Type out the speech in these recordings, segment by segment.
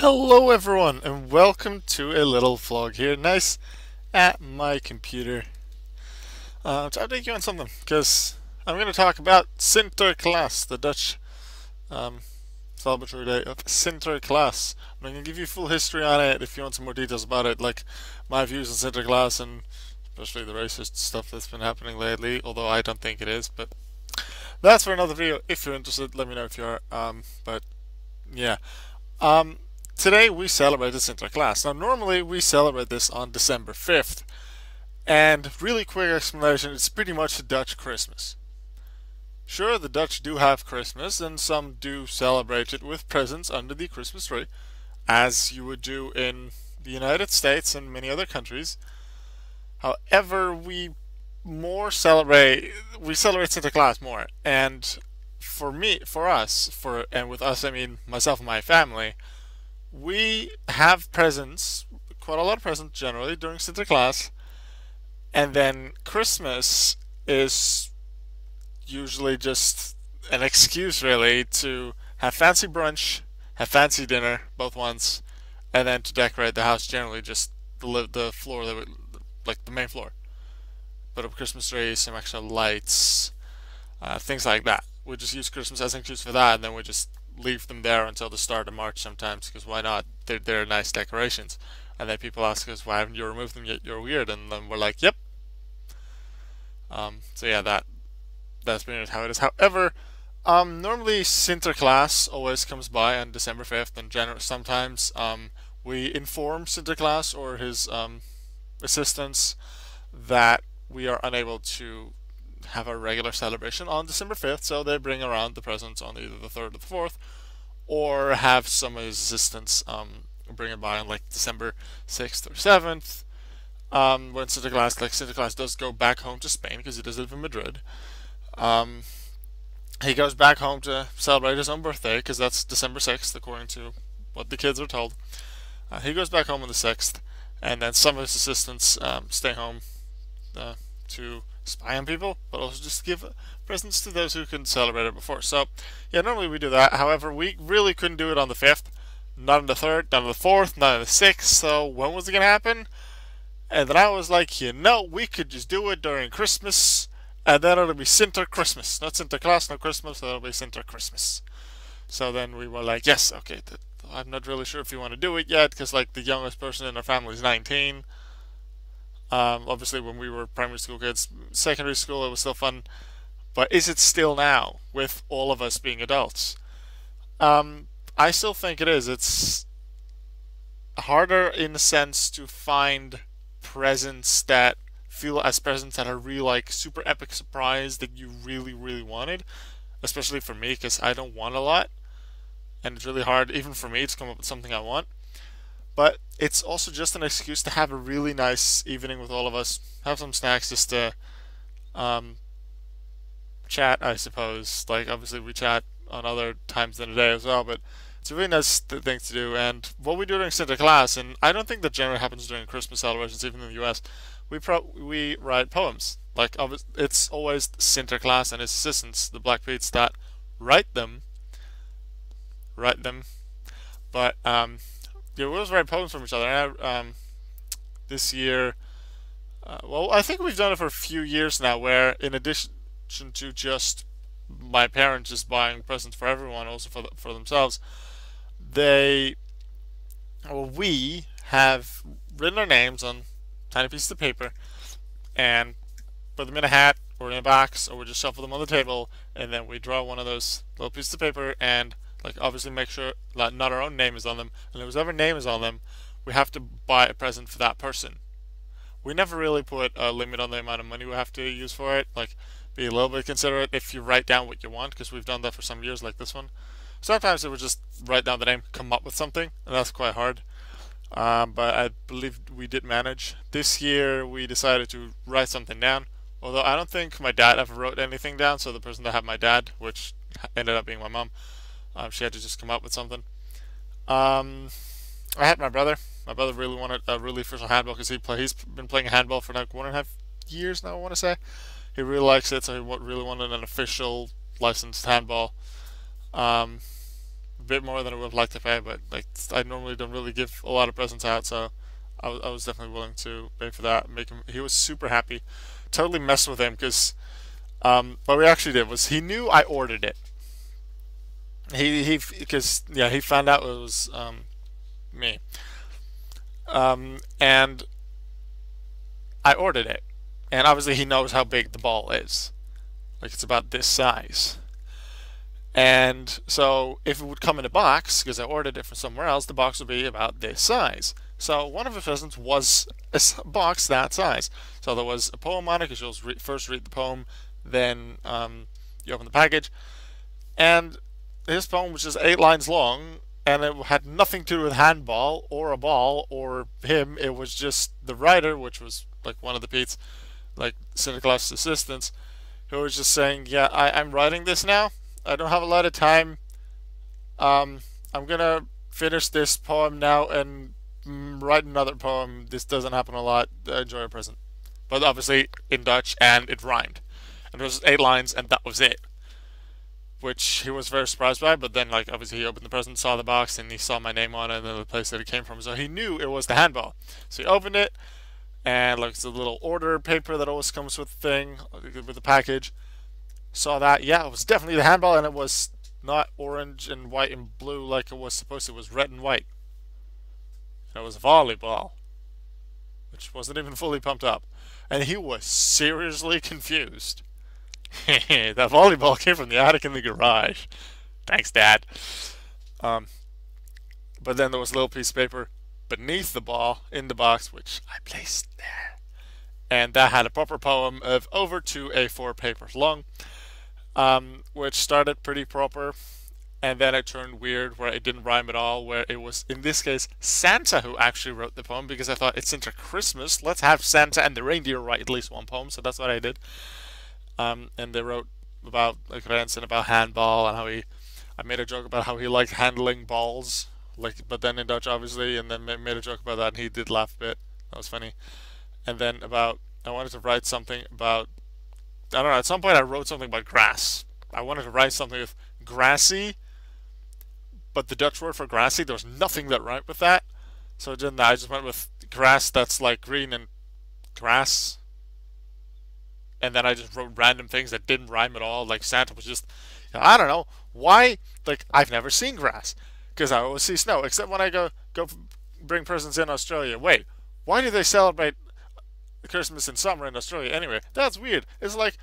Hello everyone and welcome to a little vlog here, nice at my computer. To update you on something, because I'm going to talk about SinterChristmas, the Dutch celebratory day of SinterChristmas. I'm going to give you full history on it if you want some more details about it, like my views on SinterChristmas and especially the racist stuff that's been happening lately, although I don't think it is, but that's for another video. If you're interested, let me know if you are. But yeah. Today we celebrate the SinterChristmas. Now normally we celebrate this on December 5th. And really quick explanation, it's pretty much a Dutch Christmas. Sure, the Dutch do have Christmas, and some do celebrate it with presents under the Christmas tree, as you would do in the United States and many other countries. However, we celebrate SinterChristmas more. And and with us I mean myself and my family, we have presents, quite a lot of presents generally during SinterChristmas, and then Christmas is usually just an excuse really to have fancy brunch, have fancy dinner, both once, and then to decorate the house generally just the floor like the main floor. Put up Christmas trees, some extra lights, things like that. We just use Christmas as an excuse for that, and then we just leave them there until the start of March sometimes, because why not? They're nice decorations. And then people ask us, why haven't you removed them yet? You're weird. And then we're like, yep. So yeah, that's pretty much how it is. However, normally SinterChristmas always comes by on December 5th, and sometimes we inform SinterChristmas or his assistants that we are unable to have a regular celebration on December 5th, so they bring around the presents on either the 3rd or the 4th, or have some of his assistants bring it by on like December 6th or 7th. When SinterChristmas does go back home to Spain, because he does live in Madrid. He goes back home to celebrate his own birthday, because that's December 6th, according to what the kids are told. He goes back home on the 6th, and then some of his assistants stay home to spy on people, but also just give presents to those who couldn't celebrate it before. So, yeah, normally we do that. However, we really couldn't do it on the 5th, not on the 3rd, not on the 4th, not on the 6th. So, when was it going to happen? And then I was like, we could just do it during Christmas, and then it'll be SinterChristmas. Not SinterClass, not Christmas, so it'll be SinterChristmas. So then we were like, yes, okay, I'm not really sure if you want to do it yet, because like the youngest person in our family is 19. Obviously, when we were primary school kids, secondary school, it was still fun. But is it still now, with all of us being adults? I still think it is. It's harder, in a sense, to find presents that feel as presents that are really, like, super epic surprise that you really, really wanted. Especially for me, because I don't want a lot. And it's really hard, even for me, to come up with something I want. But it's also just an excuse to have a really nice evening with all of us. Have some snacks just to chat, I suppose. Like, obviously we chat on other times than a day as well, but it's a really nice thing to do. And what we do during SinterChristmas, and I don't think that generally happens during Christmas celebrations, even in the US, we write poems. Like, it's always SinterChristmas and his assistants, the Black Pete's, that write them. But, yeah, we always write poems from each other. And this year, well, I think we've done it for a few years now, where in addition to just my parents just buying presents for everyone, also for themselves, we have written our names on tiny pieces of paper and put them in a hat or in a box, or we just shuffle them on the table, and then we draw one of those little pieces of paper and, like, obviously make sure that not our own name is on them, and whoever name is on them, we have to buy a present for that person. We never really put a limit on the amount of money we have to use for it. Like, be a little bit considerate if you write down what you want, because we've done that for some years, like this one. Sometimes it would just write down the name, come up with something, and that's quite hard. But I believe we did manage. This year we decided to write something down, although I don't think my dad ever wrote anything down, so the person that had my dad, which ended up being my mom, she had to just come up with something. I had my brother. My brother really wanted a really official handball, because he's been playing handball for like 1.5 years now, I want to say. He really likes it, so he really wanted an official licensed handball. a bit more than I would have liked to pay, but like I normally don't really give a lot of presents out, so I was definitely willing to pay for that. Make him. He was super happy. Totally messed with him because what we actually did was he knew I ordered it. He because yeah, he found out it was me. And I ordered it, and obviously he knows how big the ball is. Like it's about this size. And so if it would come in a box, because I ordered it from somewhere else, the box would be about this size. So one of the presents was a box that size. So there was a poem on it, because you'll first read the poem, then you open the package. And his poem was just 8 lines long, and it had nothing to do with handball or a ball or him. It was just the writer, which was like one of the Pete's, like Santa Claus assistants, who was just saying, "Yeah, I'm writing this now. I don't have a lot of time. I'm gonna finish this poem now and write another poem. This doesn't happen a lot. Enjoy your present." But obviously in Dutch, and it rhymed. And it was 8 lines, and that was it. Which he was very surprised by, but then, like, obviously he opened the present, saw the box, and he saw my name on it, and then the place that it came from. So he knew it was the handball. So he opened it, and, like, it's a little order paper that always comes with the thing, with the package. Saw that, yeah, it was definitely the handball, and it was not orange and white and blue like it was supposed to. It was red and white. And it was volleyball, which wasn't even fully pumped up. And he was seriously confused. That volleyball came from the attic in the garage. Thanks, Dad. But then there was a little piece of paper beneath the ball in the box, which I placed there. And that had a proper poem of over 2 A4 papers long. Which started pretty proper, and then it turned weird where it didn't rhyme at all, where it was, in this case, Santa who actually wrote the poem, because I thought it's SinterChristmas, let's have Santa and the reindeer write at least one poem, so that's what I did. And they wrote about like events and about handball, and how I made a joke about how he liked handling balls, like, but then in Dutch obviously, and then made a joke about that, and he did laugh a bit. That was funny. And then I wanted to write something about, I don't know, at some point I wrote something about grass. I wanted to write something with grassy, but the Dutch word for grassy, there was nothing that rhymed with that. So I didn't. I just went with grass that's like green and grass. And then I just wrote random things that didn't rhyme at all. Like Santa was just, I don't know, why? Like, I've never seen grass, because I always see snow, except when I go bring presents in Australia. Wait, why do they celebrate Christmas in summer in Australia anyway? That's weird. It's like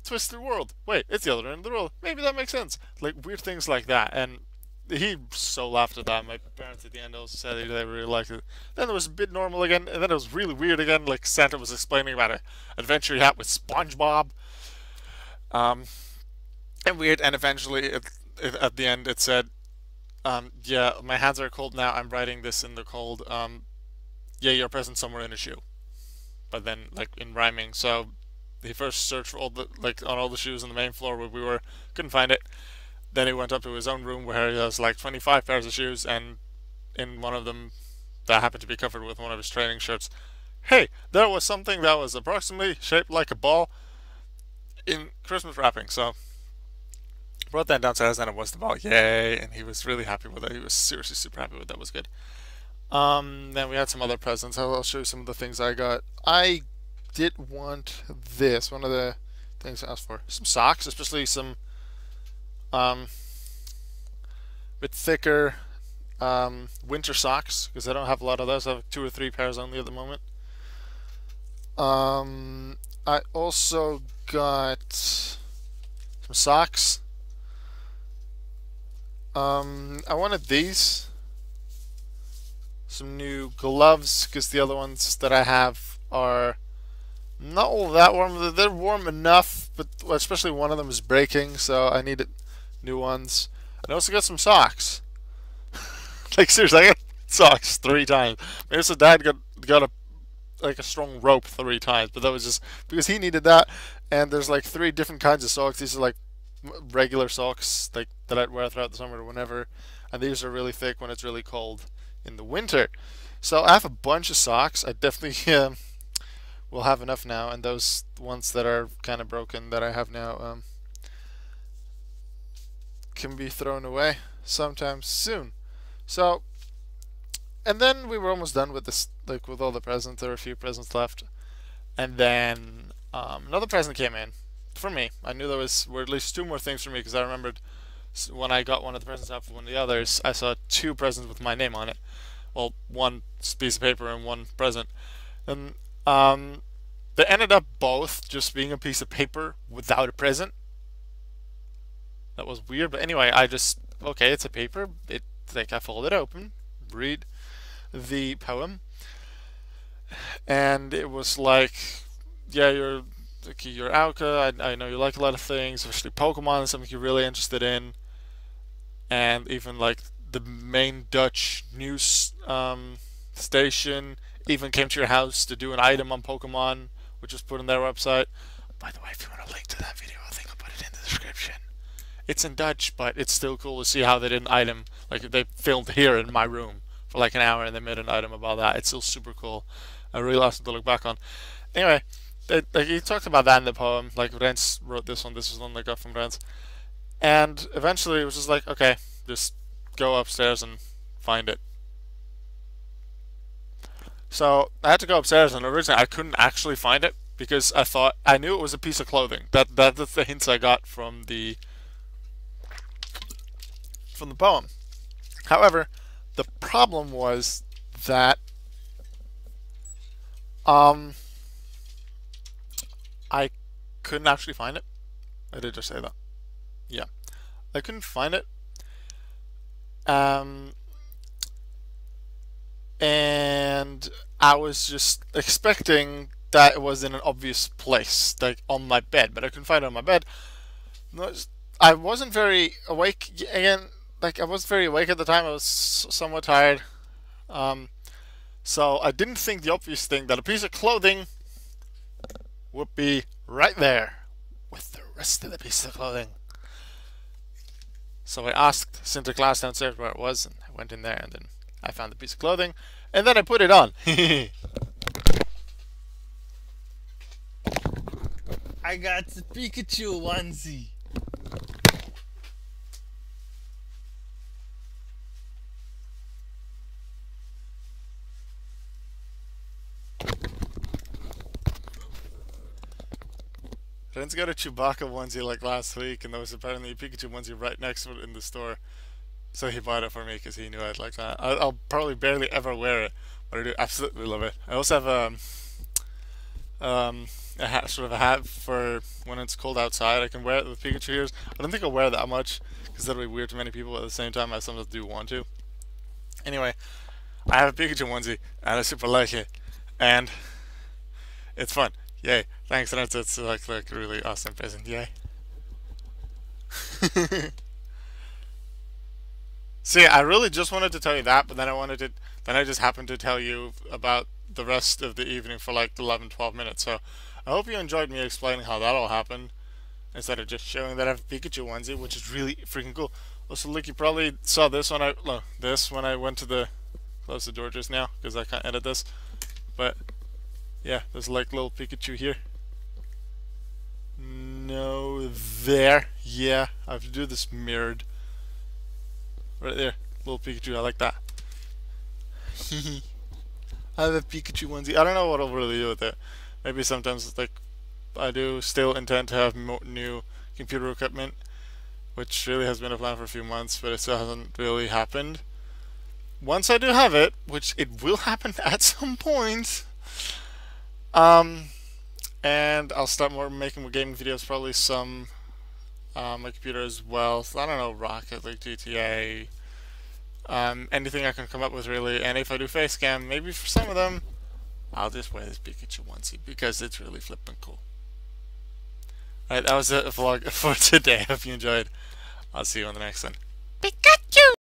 twisted world. Wait, it's the other end of the world. Maybe that makes sense. Like weird things like that. And he so laughed at that. My parents at the end also said they really liked it. Then it was a bit normal again, and then it was really weird again. Like Santa was explaining about an adventure he had with SpongeBob. And weird. And eventually, at the end, it said, "Yeah, my hands are cold now. I'm writing this in the cold. Yeah, your present somewhere in a shoe." But then, like in rhyming, so he first searched for all the on all the shoes on the main floor where we were, couldn't find it. Then he went up to his own room where he has like 25 pairs of shoes, and in one of them that happened to be covered with one of his training shirts, hey, there was something that was approximately shaped like a ball in Christmas wrapping. So brought that downstairs, and it was the ball. Yay! And he was really happy with it. He was seriously super happy with it. That was good. Then we had some other presents. I'll show you some of the things I got. I did want this. One of the things I asked for. Some socks, especially some bit thicker winter socks, because I don't have a lot of those. I have 2 or 3 pairs only at the moment. I also got some socks. I wanted these. Some new gloves, because the other ones that I have are not all that warm. They're warm enough, but especially one of them is breaking, so I needed new ones. I also got some socks. Like seriously, I got socks 3 times. Maybe so Dad got a strong rope 3 times, but that was just because he needed that. And there's like 3 different kinds of socks. These are like regular socks like that I'd wear throughout the summer or whenever, and these are really thick when it's really cold in the winter. So I have a bunch of socks. I definitely will have enough now, and those ones that are kind of broken that I have now can be thrown away. sometime soon. So, and then we were almost done with this, like with all the presents. There were a few presents left, and then another present came in for me. I knew there were at least two more things for me because I remembered when I got one of the presents after one of the others, I saw two presents with my name on it. Well, one piece of paper and one present, and they ended up both just being a piece of paper without a present. That was weird, but anyway, I just okay, it's a paper. I fold it open, read the poem, and it was like, yeah, you're Auka. I know you like a lot of things, especially Pokemon is something you're really interested in, and even like the main Dutch news station even came to your house to do an item on Pokemon, which was put on their website. By the way, if you want a link to that video, I think I'll put it in the description. It's in Dutch, but it's still cool to see how they did an item. Like they filmed here in my room for like an hour and they made an item about that. It's still super cool. Really awesome to look back on. Anyway, he talked about that in the poem. Like Rens wrote this one. This was one I got from Rens. And eventually it was just like, okay, just go upstairs and find it. So I had to go upstairs, and originally I couldn't actually find it because I knew it was a piece of clothing. That's the hints I got from the poem. However, the problem was that I couldn't actually find it. I did just say that. Yeah, I couldn't find it. And I was just expecting that it was in an obvious place, like on my bed, but I couldn't find it on my bed. I wasn't very awake again. Like I wasn't very awake at the time. I was somewhat tired. So I didn't think the obvious thing that a piece of clothing would be right there with the rest of the piece of clothing. So I asked SinterChristmas downstairs where it was, and I went in there, and then I found the piece of clothing, and then I put it on. I got the Pikachu onesie. Ren's got a Chewbacca onesie like last week, and there was apparently a Pikachu onesie right next to it in the store. So he bought it for me because he knew I'd like that. I'll probably barely ever wear it, but I do absolutely love it. I also have a hat, sort of a hat for when it's cold outside. I can wear it with Pikachu ears. I don't think I'll wear that much because that'll be weird to many people. At the same time, I sometimes do want to. Anyway, I have a Pikachu onesie, and I super like it, and it's fun. Yay! Thanks, and it's like a really awesome present. Yay! See, I really just wanted to tell you that, but then I just happened to tell you about the rest of the evening for like 11, 12 minutes. So I hope you enjoyed me explaining how that all happened instead of just showing that I have a Pikachu onesie, which is really freaking cool. Also, look, you probably saw this when I went to the close the door just now because I can't edit this. But yeah, there's like little Pikachu here. No, there. Yeah, I have to do this mirrored. Right there, little Pikachu. I like that. I have a Pikachu onesie. I don't know what I'll really do with it. Maybe sometimes, like, I do still intend to have new computer equipment, which really has been a plan for a few months, but it still hasn't really happened. Once I do have it, which it will happen at some point, and I'll start making more gaming videos, probably some my computer as well. So I don't know, Rocket League, GTA, anything I can come up with really. And if I do face cam, maybe for some of them, I'll just wear this Pikachu onesie because it's really flippin' cool. Alright, that was the vlog for today. Hope you enjoyed. I'll see you on the next one. Pikachu!